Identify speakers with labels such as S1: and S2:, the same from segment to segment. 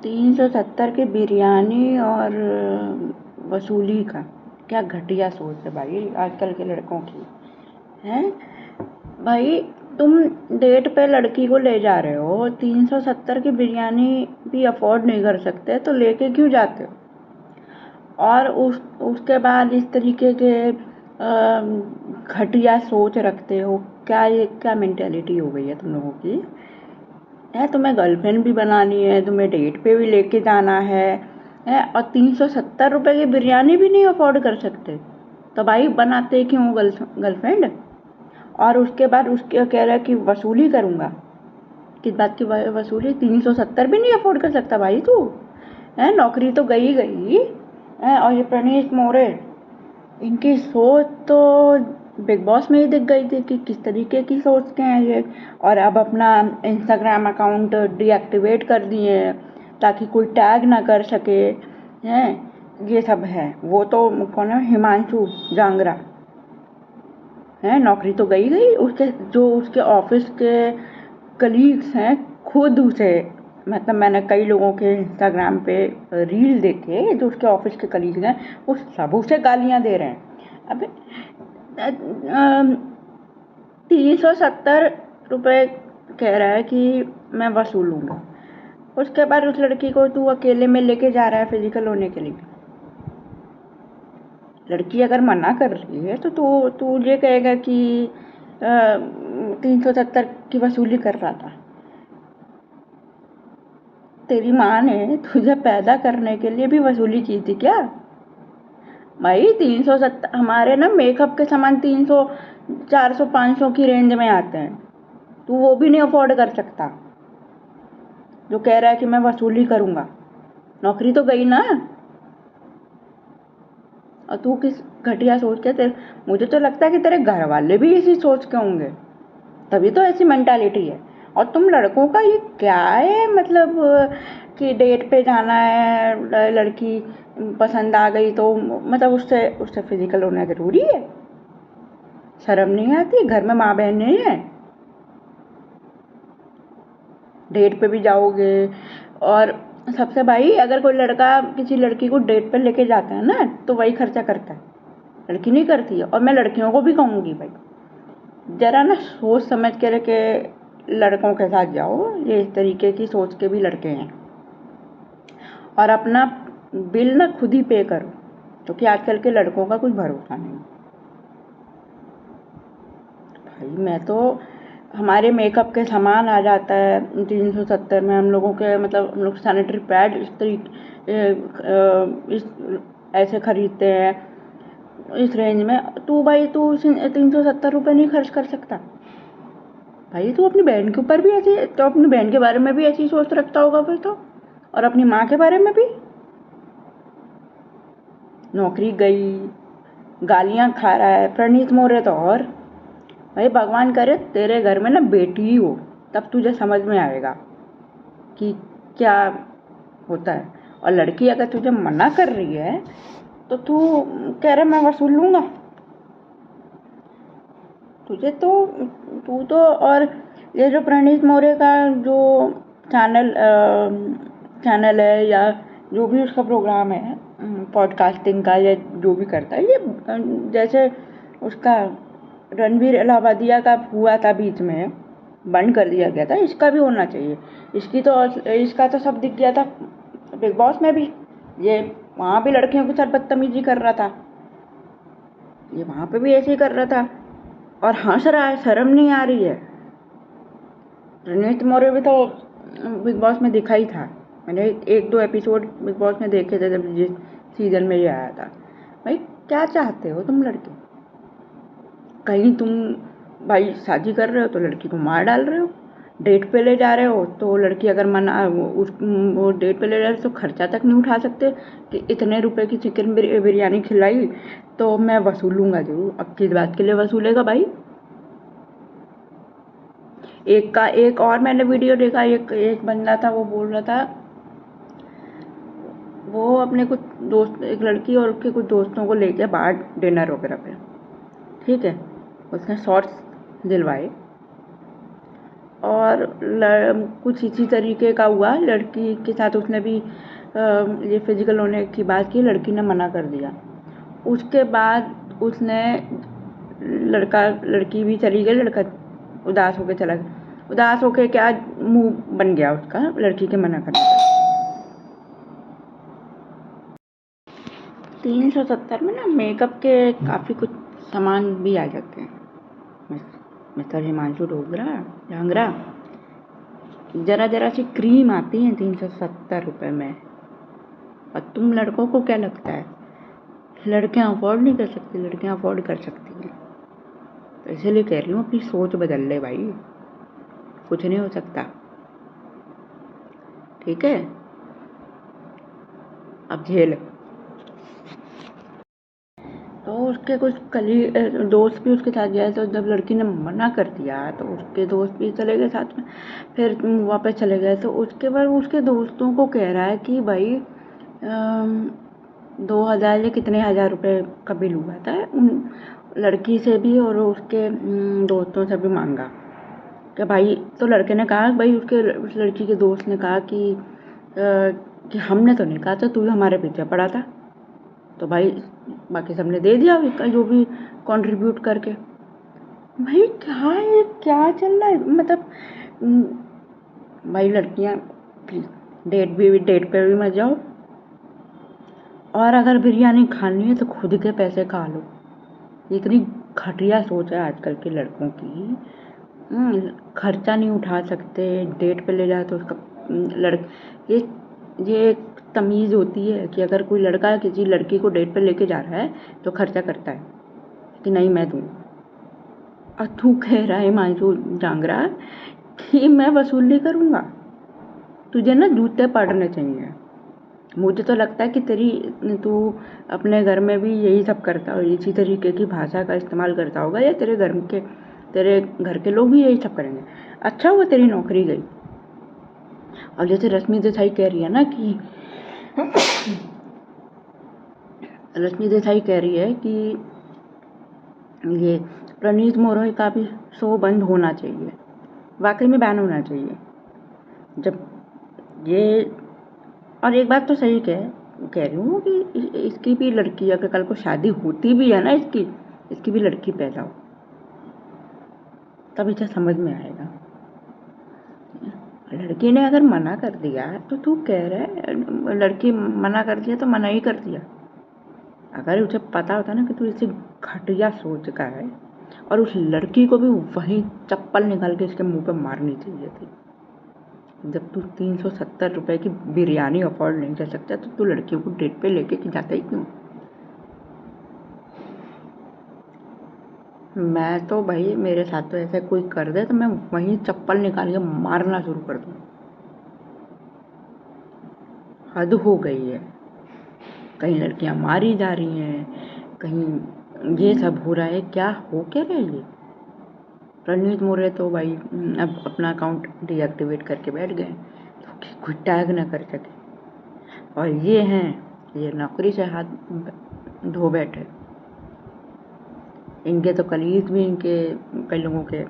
S1: 370 की बिरयानी और वसूली का क्या घटिया सोच है भाई आजकल के लड़कों की। हैं भाई, तुम डेट पे लड़की को ले जा रहे हो, 370 की बिरयानी भी अफोर्ड नहीं कर सकते तो लेके क्यों जाते हो? और उसके बाद इस तरीके के घटिया सोच रखते हो। क्या ये क्या मेंटेलिटी हो गई है तुम लोगों की? है तुम्हें गर्लफ्रेंड भी बनानी है, तुम्हें डेट पे भी लेके जाना है और 370 रुपये की बिरयानी भी नहीं अफोर्ड कर सकते तो भाई बनाते क्यों गर्लफ्रेंड? और उसके बाद उसके कह रहा है कि वसूली करूँगा। किस बात की वसूली? 370 भी नहीं अफोर्ड कर सकता भाई तू? है नौकरी तो गई गई है। और ये प्रणीत मोरे, इनकी सोच तो बिग बॉस में ही दिख गई थी कि किस तरीके की सोचते हैं ये। और अब अपना इंस्टाग्राम अकाउंट डीएक्टिवेट कर दिए हैं ताकि कोई टैग ना कर सके। हैं ये सब है। वो तो कौन है, हिमांशु जांगरा, है नौकरी तो गई गई। उसके जो उसके ऑफिस के कलीग्स हैं खुद उसे, मतलब मैंने कई लोगों के इंस्टाग्राम पे रील देखे जो उसके ऑफिस के कलीग्स हैं, वो सब उसे गालियां दे रहे हैं। अबे 370 रुपये कह रहा है कि मैं वसूलूंगा। उसके बाद उस लड़की को तू अकेले में लेके जा रहा है फिजिकल होने के लिए। लड़की अगर मना कर रही है तो तू तू ये कहेगा कि 370 की वसूली कर रहा था। तेरी माँ ने तुझे पैदा करने के लिए भी वसूली की थी क्या? भाई 370 हमारे ना मेकअप के सामान 300 400 500 की रेंज में आते हैं। तू वो भी नहीं अफोर्ड कर सकता जो कह रहा है कि मैं वसूली करूंगा। नौकरी तो गई ना। और तू किस घटिया सोच के तेरे, मुझे तो लगता है कि तेरे घर वाले भी इसी सोच के होंगे, तभी तो ऐसी मेंटालिटी है। और तुम लड़कों का ये क्या है, मतलब कि डेट पे जाना है, लड़की पसंद आ गई तो मतलब उससे उससे फिजिकल होना ज़रूरी है? शर्म नहीं आती? घर में माँ बहन नहीं है? डेट पे भी जाओगे। और सबसे भाई, अगर कोई लड़का किसी लड़की को डेट पे लेके जाता है ना तो वही खर्चा करता है, लड़की नहीं करती है। और मैं लड़कियों को भी कहूँगी भाई, जरा ना सोच समझ के लड़कों के साथ जाओ। ये इस तरीके की सोच के भी लड़के हैं। और अपना बिल ना खुद ही पे करो, क्योंकि आजकल के लड़कों का कुछ भरोसा नहीं। भाई मैं तो, हमारे मेकअप के सामान आ जाता है 370 में। हम लोगों के मतलब हम लोग सैनिटरी पैड इस तरीके इस ऐसे खरीदते हैं इस रेंज में। तू भाई तू 370 रुपये नहीं खर्च कर सकता? भाई तू अपनी बहन के ऊपर भी ऐसी, तो अपनी बहन के बारे में भी ऐसी सोच रखता होगा फिर तो, और अपनी माँ के बारे में भी। नौकरी गई, गालियाँ खा रहा है प्रणीत मोरे तो। और भाई भगवान करे तेरे घर में ना बेटी ही हो, तब तुझे समझ में आएगा कि क्या होता है। और लड़की अगर तुझे मना कर रही है तो तू कह रहा मैं वसूल लूँगा। तुझे तो, तू तो, और ये जो प्रणीत मोरे का जो चैनल चैनल है या जो भी उसका प्रोग्राम है पॉडकास्टिंग का या जो भी करता है, ये जैसे उसका रणवीर इलाहाबादिया का हुआ था बीच में, बंद कर दिया गया था, इसका भी होना चाहिए। इसका तो सब दिख गया था बिग बॉस में भी। ये वहाँ भी लड़कियों के साथ बदतमीजी कर रहा था, ये वहाँ पे भी ऐसे ही कर रहा था और हंस रहा है, शर्म नहीं आ रही है। रणवीर मोरे भी तो बिग बॉस में दिखा ही था। मैंने 1-2 एपिसोड बिग बॉस में देखे थे जब जिस सीजन में ये आया था। भाई क्या चाहते हो तुम लड़के? कहीं तुम भाई शादी कर रहे हो तो लड़की को मार डाल रहे हो, डेट पे ले जा रहे हो तो लड़की अगर मना वो डेट पे ले जा रहे हो तो खर्चा तक नहीं उठा सकते कि इतने रुपए की चिकन बिरयानी खिलाई तो मैं वसूलूंगा जरूर। अब किस बात के लिए वसूलेगा भाई? एक और मैंने वीडियो देखा, एक बंदा था, वो बोल रहा था, वो अपने कुछ दोस्त, एक लड़की और उसके कुछ दोस्तों को लेके बाहर डिनर वगैरह पे, ठीक है, उसने शॉर्ट्स दिलवाए और कुछ इसी तरीके का हुआ, लड़की के साथ उसने भी ये फिजिकल होने की बात की, लड़की ने मना कर दिया। उसके बाद उसने लड़की भी चली गई, लड़का उदास होकर चला गया। उदास होकर क्या मुंह बन गया उसका लड़की के मना करने का। 370 में ना मेकअप के काफ़ी कुछ सामान भी आ जाते हैं। मिस्टर हिमांशु ढोंगरा जरा सी क्रीम आती है 370 रुपये में। और तुम लड़कों को क्या लगता है लड़कियां अफोर्ड नहीं कर सकती? लड़कियां अफोर्ड कर सकती हैं। तो इसीलिए कह रही हूँ अपनी सोच बदल ले भाई, कुछ नहीं हो सकता, ठीक है? अब झेल। तो उसके कुछ दोस्त भी उसके साथ गए, तो जब लड़की ने मना कर दिया तो उसके दोस्त भी चले गए साथ में, फिर वापस चले गए। तो उसके बाद उसके दोस्तों को कह रहा है कि भाई 2000 या कितने हज़ार रुपये का बिल हुआ था, उन लड़की से भी और उसके दोस्तों से भी मांगा कि भाई। तो लड़के ने कहा भाई, उस लड़की के दोस्त ने कहा कि हमने तो नहीं कहा था, तू हमारे पीछे पड़ा था। तो भाई बाकी सबने दे दिया जो भी कंट्रीब्यूट करके। भाई क्या चल रहा है? मतलब भाई लड़कियां प्लीज डेट पे भी मत जाओ, और अगर बिरयानी खानी है तो खुद के पैसे खा लो। इतनी घटिया सोच है आजकल के लड़कों की। खर्चा नहीं उठा सकते, डेट पे ले जाए तो उसका ये एक तमीज़ होती है कि अगर कोई लड़का किसी लड़की को डेट पे लेके जा रहा है तो खर्चा करता है कि नहीं मैं दूँगा। और तू कह रहा है हिमांशु ढोंगरा कि मैं वसूली करूँगा? तुझे ना जूते पड़ने चाहिए। मुझे तो लगता है कि तू अपने घर में भी यही सब करता हो, इसी तरीके की भाषा का इस्तेमाल करता होगा, या तेरे घर के लोग भी यही सब करेंगे। अच्छा हुआ तेरी नौकरी गई। और जैसे रश्मि देसाई कह रही है ना कि रश्मि देसाई कह रही है कि ये प्रणीत मोरे का भी शो बंद होना चाहिए, वाकई में बैन होना चाहिए। जब ये और एक बात तो सही कह रही हूँ कि इसकी भी लड़की, अगर कल को शादी होती भी है ना इसकी भी लड़की पैदा हो, तब इसे समझ में आएगा। लड़की ने अगर मना कर दिया तो तू कह रहा है लड़की मना कर दिया तो मना ही कर दिया। अगर उसे पता होता ना कि तू इसे घटिया सोच का है, और उस लड़की को भी वहीं चप्पल निकाल के इसके मुंह पे मारनी चाहिए थी। जब तू 370 रुपये की बिरयानी अफोर्ड नहीं कर सकता तो तू लड़कियों को डेट पे लेके जाता ही क्यों? मैं तो भाई, मेरे साथ तो ऐसा कोई कर दे तो मैं वहीं चप्पल निकाल के मारना शुरू कर दूँ। हद हो गई है। कहीं लड़कियां मारी जा रही हैं, कहीं ये सब हो रहा है। क्या रहा है ये? प्रणीत मोरे तो भाई अब अपना अकाउंट डीएक्टिवेट करके बैठ गए तो कोई टैग ना कर सके। और ये नौकरी से हाथ धो बैठे। इनके तो कलीग भी, इनके कई लोगों के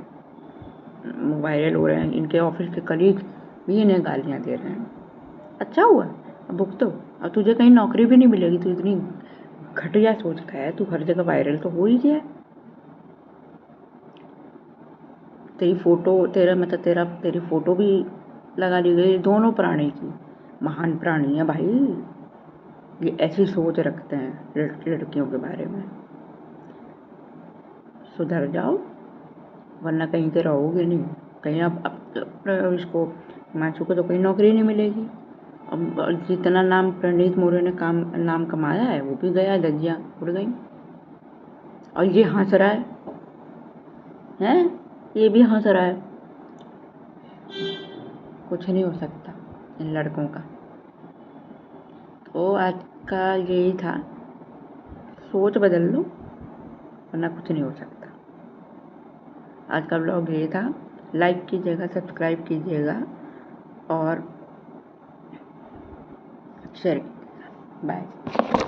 S1: वायरल हो रहे हैं, इनके ऑफिस के कलीग भी इन्हें गालियाँ दे रहे हैं। अच्छा हुआ, अब भुगतो। और तुझे कहीं नौकरी भी नहीं मिलेगी, तू इतनी घटिया सोच का है, तू हर जगह वायरल तो हो ही गया। तेरी फोटो भी लगा ली गई दोनों प्राणी की। महान प्राणी है भाई, ये ऐसी सोच रखते हैं लड़कियों के बारे में। सुधर जाओ, वरना कहीं के रहोगे नहीं। कहीं अब इसको माचू को तो कहीं नौकरी नहीं मिलेगी। अब जितना नाम प्रणीत मोरे ने नाम कमाया है वो भी गया, धज्जियाँ उड़ गई। और ये हंस रहा है, ये भी हंस रहा है। कुछ नहीं हो सकता इन लड़कों का। तो आज का यही था, सोच बदल लो वरना कुछ नहीं हो सकता। आज का ब्लॉग ये था। लाइक कीजिएगा, सब्सक्राइब कीजिएगा और शेयर कीजिएगा। बाय।